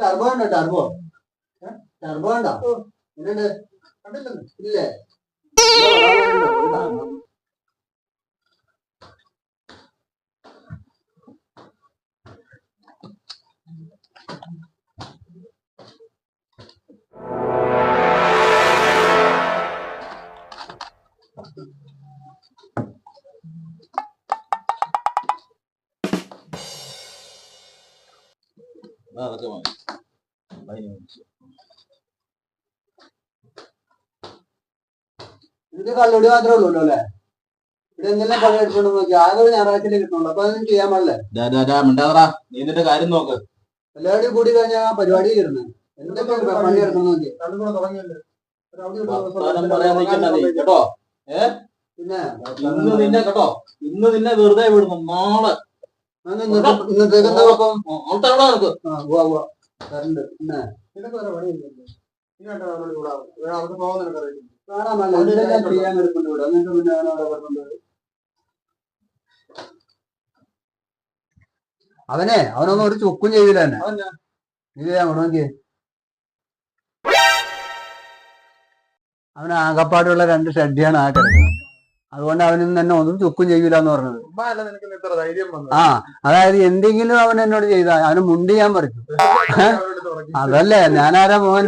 Turbo ഉണ്ടോ? Turbo turbo ഉണ്ടോ? എന്നുണ്ട് ഇല്ലേ? അതൊക്കെ മതി. ഇത് കള്ളുടി മാത്രമേ ഉള്ളൂ അല്ലേ? ഇവിടെ എന്തെല്ലാം പണി എടുത്തോണ്ട് നോക്കി ആകെ ഒരു ഞായറാഴ്ച കിട്ടുള്ളൂ. അപ്പൊ അതൊന്നും ചെയ്യാൻ പാടില്ലേ? മിണ്ടാതറാ, നീ നിന്റെ കാര്യം നോക്ക്. എല്ലാവരും കൂടി കഴിഞ്ഞാൽ പരിപാടി ഇരുന്ന് എന്തൊക്കെ പണി എടുക്കണം നോക്കി. പറയാൻ നിൽക്കണ്ട നീ കേട്ടോ. പിന്നെ ഇന്ന് നിന്നെ കേട്ടോ, ഇന്ന് നിന്നെ വെറുതെ വിടുന്നു. നാളെ ഇന്നത്തേക്ക് എന്താ കുഴപ്പം? കറണ്ട് പിന്നെ അവനൊന്നും ഒരു ചുക്കും ചെയ്തില്ല തന്നെ. ഇത് നോക്കിയേ, അവൻ ആകപ്പാടുള്ള 2 ഷഡ്ഡിയാണ് ആ കിടക്കുന്നത്. അതുകൊണ്ട് അവനും തന്നെ ഒന്നും ചുക്കും ചെയ്യൂല എന്ന് പറഞ്ഞത്. ആ, അതായത് എന്തെങ്കിലും അവൻ എന്നോട് ചെയ്താൽ അവന് മുണ്ടി ഞാൻ പറിച്ചു. അതല്ലേ ഞാനാരാ മോൻ.